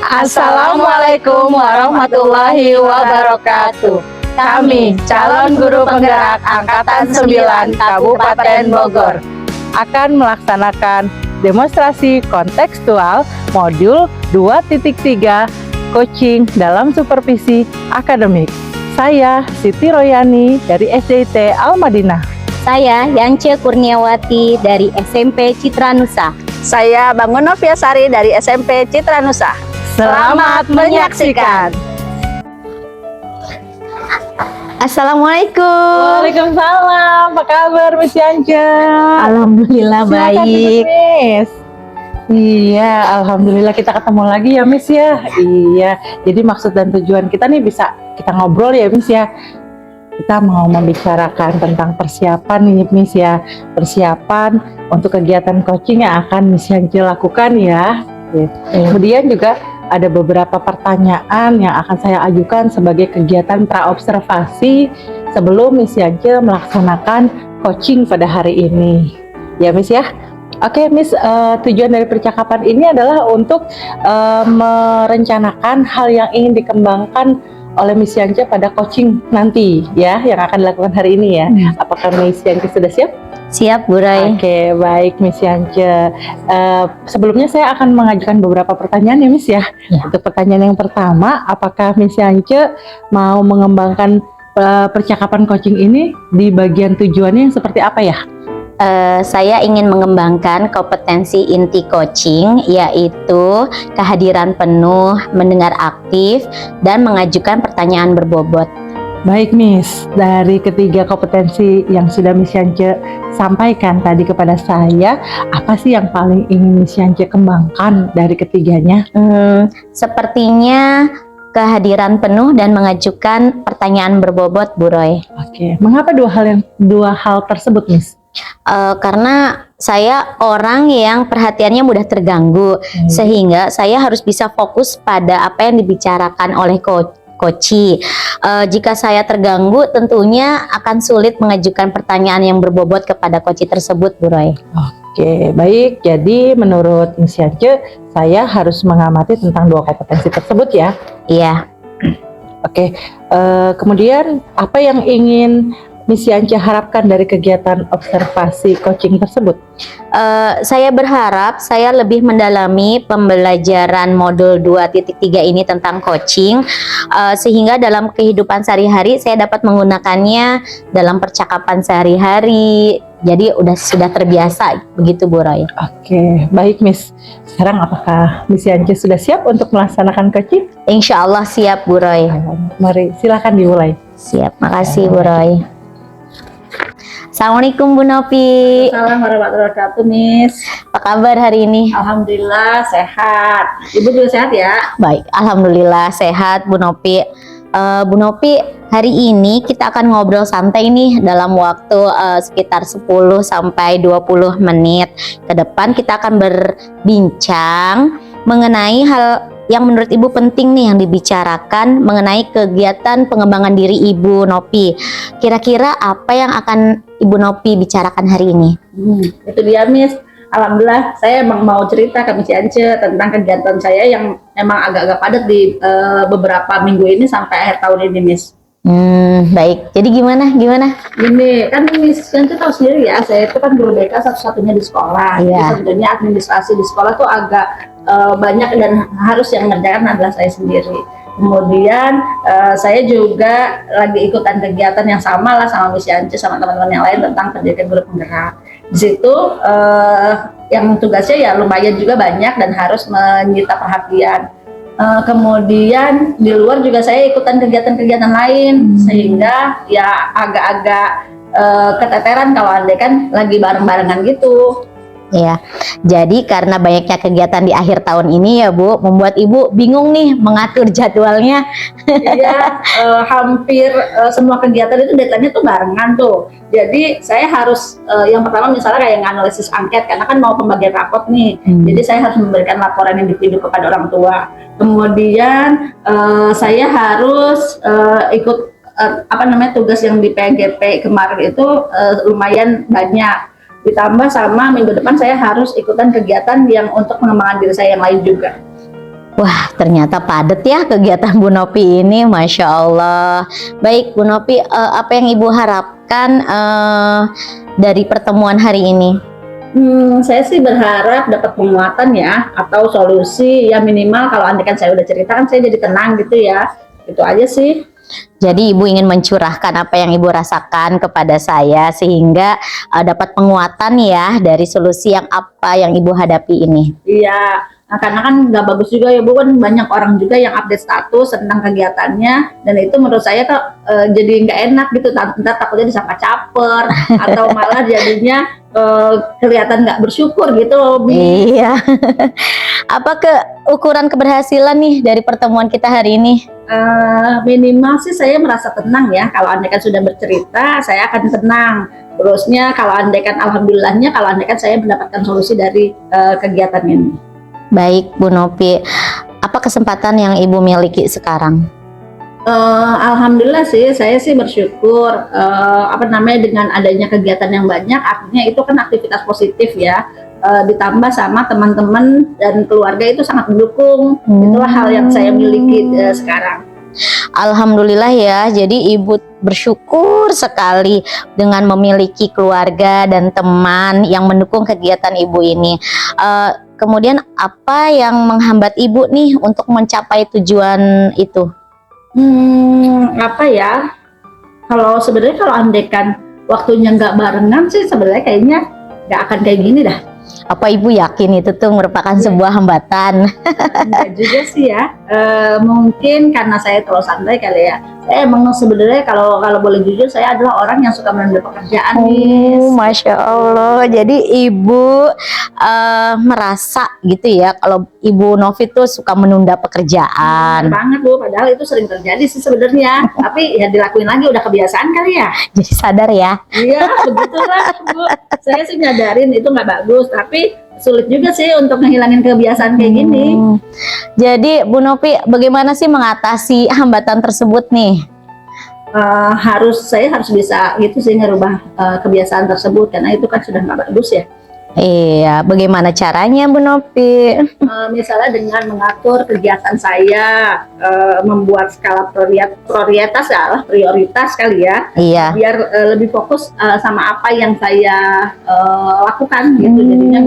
Assalamualaikum warahmatullahi wabarakatuh. Kami calon guru penggerak Angkatan 9 Kabupaten Bogor akan melaksanakan demonstrasi kontekstual modul 2.3 coaching dalam supervisi akademik. Saya Siti Royani dari SDIT Al-Madinah. Saya Yance Kurniawati dari SMP Citra Nusa. Saya Bangun Noviasari dari SMP Citra Nusa. Selamat menyaksikan. Assalamualaikum. Waalaikumsalam. Apa kabar Miss Yance? Alhamdulillah baik. Miss. Iya, alhamdulillah kita ketemu lagi ya Miss ya. Iya, jadi maksud dan tujuan kita nih bisa kita ngobrol ya Miss ya. Kita mau membicarakan tentang persiapan nih Miss ya. Persiapan untuk kegiatan coaching yang akan Miss Yance lakukan ya. Kemudian juga ada beberapa pertanyaan yang akan saya ajukan sebagai kegiatan praobservasi sebelum Miss Yance melaksanakan coaching pada hari ini. Ya Miss ya. Oke Miss, tujuan dari percakapan ini adalah untuk merencanakan hal yang ingin dikembangkan oleh Miss Yance pada coaching nanti ya, yang akan dilakukan hari ini ya. Apakah Miss Yance sudah siap? Siap, Bu Roy. Oke, baik Miss Yance. Sebelumnya saya akan mengajukan beberapa pertanyaan ya Miss ya. Untuk pertanyaan yang pertama, apakah Miss Yance mau mengembangkan percakapan coaching ini di bagian tujuannya yang seperti apa ya? Saya ingin mengembangkan kompetensi inti coaching, yaitu kehadiran penuh, mendengar aktif, dan mengajukan pertanyaan berbobot. Baik Miss, dari ketiga kompetensi yang sudah Miss Yance sampaikan tadi kepada saya, apa sih yang paling ingin Miss Yance kembangkan dari ketiganya? Sepertinya kehadiran penuh dan mengajukan pertanyaan berbobot, Bu Roy. Oke, mengapa dua hal tersebut Miss? Karena saya orang yang perhatiannya mudah terganggu, sehingga saya harus bisa fokus pada apa yang dibicarakan oleh coachi. Jika saya terganggu, tentunya akan sulit mengajukan pertanyaan yang berbobot kepada coachi tersebut, Bu Roy. Oke, baik. Jadi menurut Miss Yance, saya harus mengamati tentang dua kompetensi tersebut ya? Iya. Oke, kemudian apa yang ingin Miss Yance harapkan dari kegiatan observasi coaching tersebut? Saya berharap saya lebih mendalami pembelajaran modul 2.3 ini tentang coaching, sehingga dalam kehidupan sehari-hari saya dapat menggunakannya dalam percakapan sehari-hari. Jadi sudah terbiasa begitu, Bu Roy. Oke, baik Miss. Sekarang apakah Miss Yance sudah siap untuk melaksanakan coaching? Insya Allah siap, Bu Roy. Mari silakan dimulai. Siap, makasih Bu Roy. Assalamualaikum Bu Nopi. Assalamualaikum warahmatullahi wabarakatuh, Miss. Apa kabar hari ini? Alhamdulillah sehat. Ibu juga sehat ya? Baik, alhamdulillah sehat Bu Nopi. Bu Nopi, hari ini kita akan ngobrol santai nih dalam waktu sekitar 10 sampai 20 menit. Ke depan kita akan berbincang mengenai hal yang menurut Ibu penting nih yang dibicarakan mengenai kegiatan pengembangan diri Ibu Nopi. Kira-kira apa yang akan Ibu Nopi bicarakan hari ini? Itu dia Miss. Alhamdulillah saya emang mau cerita ke Miss Yance tentang kegiatan saya yang emang agak-agak padat di beberapa minggu ini sampai akhir tahun ini Miss. Baik. Jadi gimana? Gini, kan Miss Yance tahu sendiri ya, saya itu kan guru BK satu-satunya di sekolah. Iya. Jadi sebenarnya administrasi di sekolah tuh agak banyak dan harus yang mengerjakan adalah saya sendiri. Kemudian saya juga lagi ikutan kegiatan yang sama lah sama Miss Yance sama teman-teman yang lain tentang pendidikan guru penggerak. Di situ yang tugasnya ya lumayan juga banyak dan harus menyita perhatian. Kemudian di luar juga saya ikutan kegiatan-kegiatan lain sehingga ya agak-agak keteteran kalau andai kan lagi bareng-barengan gitu. Ya, jadi karena banyaknya kegiatan di akhir tahun ini ya Bu, membuat Ibu bingung nih mengatur jadwalnya. Iya, hampir semua kegiatan itu deadline-nya tuh barengan tuh. Jadi saya harus yang pertama misalnya kayak analisis angket karena kan mau pembagian rapot nih. Jadi saya harus memberikan laporan individu kepada orang tua. Kemudian saya harus ikut tugas yang di PGP kemarin itu lumayan banyak. Ditambah sama minggu depan saya harus ikutan kegiatan yang untuk pengembangan diri saya yang lain juga. Wah, ternyata padat ya kegiatan Bu Nopi ini, Masya Allah. Baik, Bu Nopi, apa yang Ibu harapkan dari pertemuan hari ini? Saya sih berharap dapat penguatan ya, atau solusi ya, minimal kalau andaikan saya udah cerita kan saya jadi tenang gitu ya. Itu aja sih. Jadi Ibu ingin mencurahkan apa yang Ibu rasakan kepada saya sehingga dapat penguatan ya dari solusi yang apa yang Ibu hadapi ini. Iya, nah, karena kan nggak bagus juga ya Bu, kan banyak orang juga yang update status tentang kegiatannya, dan itu menurut saya kok jadi nggak enak gitu, ntar takutnya disangka caper atau malah jadinya kelihatan nggak bersyukur gitu loh, Bi. Iya. Apa ukuran keberhasilan nih dari pertemuan kita hari ini? Minimal sih saya merasa tenang ya, kalau andaikan sudah bercerita saya akan tenang. Terusnya kalau andaikan, alhamdulillahnya kalau andaikan saya mendapatkan solusi dari kegiatan ini. Baik, Bu Nopi. Apa kesempatan yang Ibu miliki sekarang? Alhamdulillah sih, saya sih bersyukur dengan adanya kegiatan yang banyak, artinya itu kan aktivitas positif ya. Ditambah sama teman-teman dan keluarga itu sangat mendukung. Itulah hal yang saya miliki sekarang. Alhamdulillah ya, jadi Ibu bersyukur sekali dengan memiliki keluarga dan teman yang mendukung kegiatan Ibu ini. Kemudian apa yang menghambat Ibu nih untuk mencapai tujuan itu? Apa ya? Kalau sebenarnya kalau andaikan waktunya nggak barengan sih sebenarnya kayaknya nggak akan kayak gini dah. Apa Ibu yakin itu tuh merupakan sebuah hambatan? Enggak juga sih ya. Mungkin karena saya terlalu santai kali ya. Saya emang sebenarnya kalau boleh jujur, saya adalah orang yang suka menunda pekerjaan nih. Masya Allah. Jadi Ibu merasa gitu ya kalau Ibu Novi tuh suka menunda pekerjaan. Banget Bu, padahal itu sering terjadi sih sebenarnya. Tapi ya dilakuin lagi, udah kebiasaan kali ya. Jadi sadar ya. Iya, begitulah Bu. Saya sih nyadarin itu nggak bagus, tapi sulit juga sih untuk ngehilangin kebiasaan kayak gini. Jadi Bu Novi, bagaimana sih mengatasi hambatan tersebut nih? Saya harus bisa gitu sih ngerubah kebiasaan tersebut, karena itu kan sudah nggak bagus ya. Iya, bagaimana caranya Bu Novi? Misalnya dengan mengatur kegiatan saya, membuat skala prioritas kali ya. Iya. Biar lebih fokus sama apa yang saya lakukan gitu, jadinya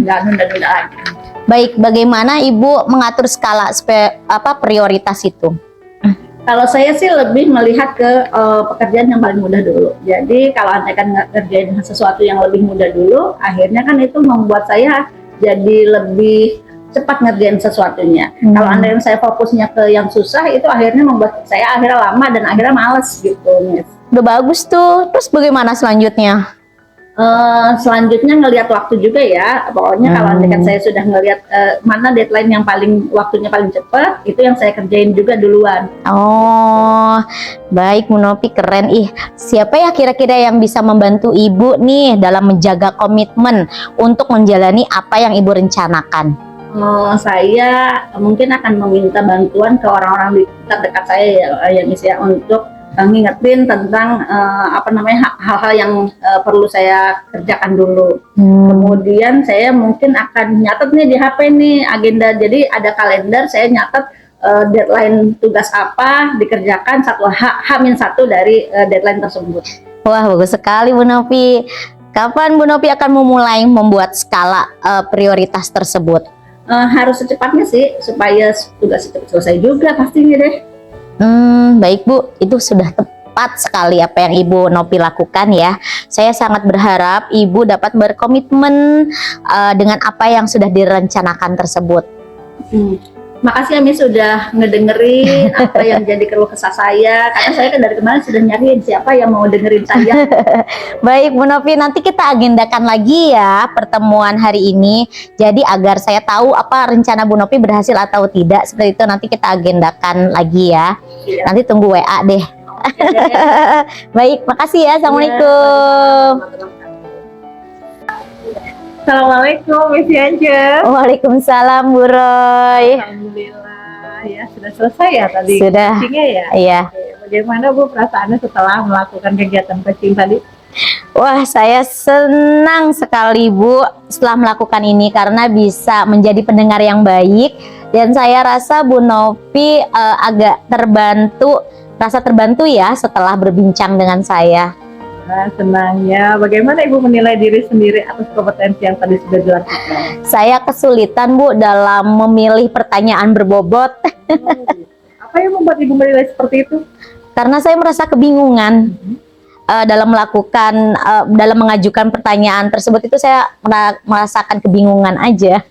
nggak nunda-nunda lagi. Baik, bagaimana Ibu mengatur skala prioritas itu? Kalau saya sih lebih melihat ke pekerjaan yang paling mudah dulu. Jadi kalau andaikan ngerjain sesuatu yang lebih mudah dulu, akhirnya kan itu membuat saya jadi lebih cepat ngerjain sesuatunya. Kalau andaikan saya fokusnya ke yang susah, itu akhirnya membuat saya akhirnya lama dan akhirnya males gitu, Miss. Udah bagus tuh. Terus bagaimana selanjutnya? Selanjutnya ngelihat waktu juga ya. Pokoknya kalau andaikan saya sudah ngelihat mana deadline yang waktunya paling cepat, itu yang saya kerjain juga duluan. Oh, baik Bu Novi, keren. Siapa ya kira-kira yang bisa membantu Ibu nih dalam menjaga komitmen untuk menjalani apa yang Ibu rencanakan? Saya mungkin akan meminta bantuan ke orang-orang di terdekat saya ya misalnya untuk ngingetin tentang hal-hal yang perlu saya kerjakan dulu. Kemudian saya mungkin akan nyatet nih di HP nih agenda, jadi ada kalender, saya nyatet deadline tugas apa dikerjakan H-1 dari deadline tersebut. Wah, bagus sekali Bu Novi. Kapan Bu Novi akan memulai membuat skala prioritas tersebut? Harus secepatnya sih, supaya tugas itu selesai juga pastinya deh. Baik Bu, itu sudah tepat sekali apa yang Ibu Novi lakukan ya. Saya sangat berharap Ibu dapat berkomitmen dengan apa yang sudah direncanakan tersebut. Makasih ya Miss sudah ngedengerin apa yang jadi keluh kesah saya, karena saya kan dari kemarin sudah nyariin siapa yang mau dengerin saya. Baik Bu Novi, nanti kita agendakan lagi ya pertemuan hari ini. Jadi agar saya tahu apa rencana Bu Novi berhasil atau tidak, seperti itu nanti kita agendakan lagi ya. Iya. Nanti tunggu WA deh. Baik, makasih ya. Assalamualaikum. Assalamualaikum Miss Yance. Waalaikumsalam Bu Roy. Alhamdulillah ya, sudah selesai ya tadi. Sudah. Coachingnya ya. Iya. Bagaimana Bu perasaannya setelah melakukan kegiatan coaching tadi? Wah, saya senang sekali Bu setelah melakukan ini karena bisa menjadi pendengar yang baik Dan saya rasa Bu Novi agak rasa terbantu ya setelah berbincang dengan saya. Nah, senangnya. Bagaimana Ibu menilai diri sendiri atas kompetensi yang tadi sudah dilakukan? Saya kesulitan Bu dalam memilih pertanyaan berbobot Apa yang membuat Ibu menilai seperti itu? karena saya merasa kebingungan dalam mengajukan pertanyaan tersebut. Itu saya merasakan kebingungan aja.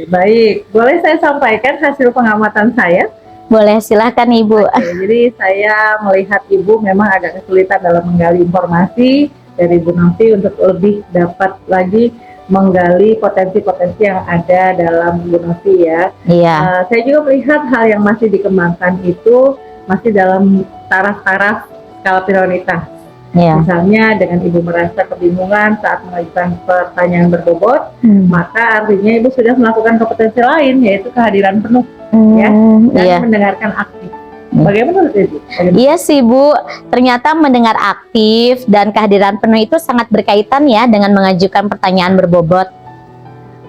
Baik, boleh saya sampaikan hasil pengamatan saya? Boleh, silahkan Ibu. Oke, jadi saya melihat Ibu memang agak kesulitan dalam menggali informasi dari Bu Novi untuk lebih dapat lagi menggali potensi-potensi yang ada dalam Bu Novi ya. Iya, Saya juga melihat hal yang masih dikembangkan itu masih dalam taraf-taraf skala prioritas. iya. Misalnya dengan Ibu merasa kebingungan saat mengajukan pertanyaan berbobot, maka artinya Ibu sudah melakukan kompetensi lain, yaitu kehadiran penuh ya, dan Iya. mendengarkan aktif. Bagaimana menurut Ibu? Iya sih Bu, ternyata mendengar aktif dan kehadiran penuh itu sangat berkaitan ya dengan mengajukan pertanyaan berbobot.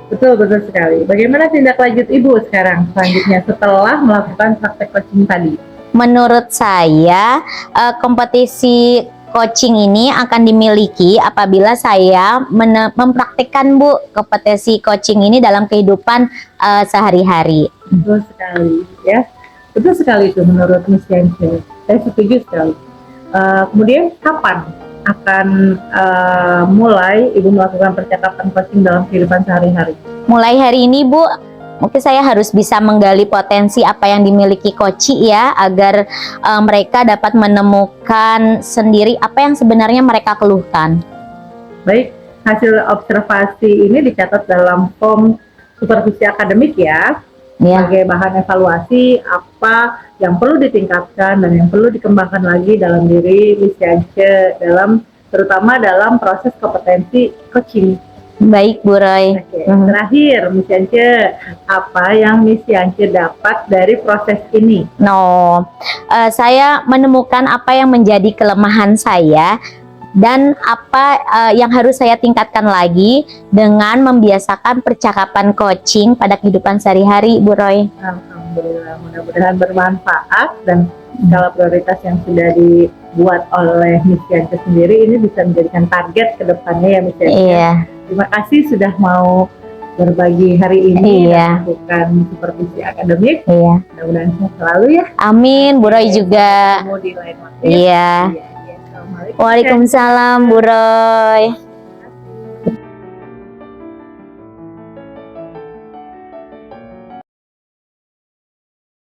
Betul sekali. Bagaimana tindak lanjut Ibu sekarang selanjutnya setelah melakukan praktek coaching tadi? Menurut saya, kompetisi coaching ini akan dimiliki apabila saya mempraktikkan Bu kompetensi coaching ini dalam kehidupan sehari-hari. Betul sekali ya. Betul sekali itu menurut Miss Yance. Saya setuju sekali. Kemudian kapan akan mulai Ibu melakukan percakapan coaching dalam kehidupan sehari-hari? Mulai hari ini Bu, mungkin saya harus bisa menggali potensi apa yang dimiliki Koci ya, agar mereka dapat menemukan sendiri apa yang sebenarnya mereka keluhkan. Baik, hasil observasi ini dicatat dalam form supervisi akademik ya, Ya, sebagai bahan evaluasi apa yang perlu ditingkatkan dan yang perlu dikembangkan lagi dalam diri Miss Yance terutama dalam proses kompetensi coaching. baik Bu Roy. Oke, terakhir Miss Yance, apa yang Miss Yance dapat dari proses ini? Saya menemukan apa yang menjadi kelemahan saya dan apa yang harus saya tingkatkan lagi dengan membiasakan percakapan coaching pada kehidupan sehari-hari, Bu Roy. Alhamdulillah, mudah-mudahan bermanfaat dan skala prioritas yang sudah dibuat oleh Miss Yance sendiri ini bisa menjadikan target ke depannya ya Miss Yance. Iya. Terima kasih sudah mau berbagi hari ini Iya. dan melakukan supervisi akademik. Iya. Mudah-mudahan sehat selalu ya. Amin, Bu Roy juga. Ketemu di lain waktu. Iya. Assalamualaikum. Waalaikumsalam, Bu Roy.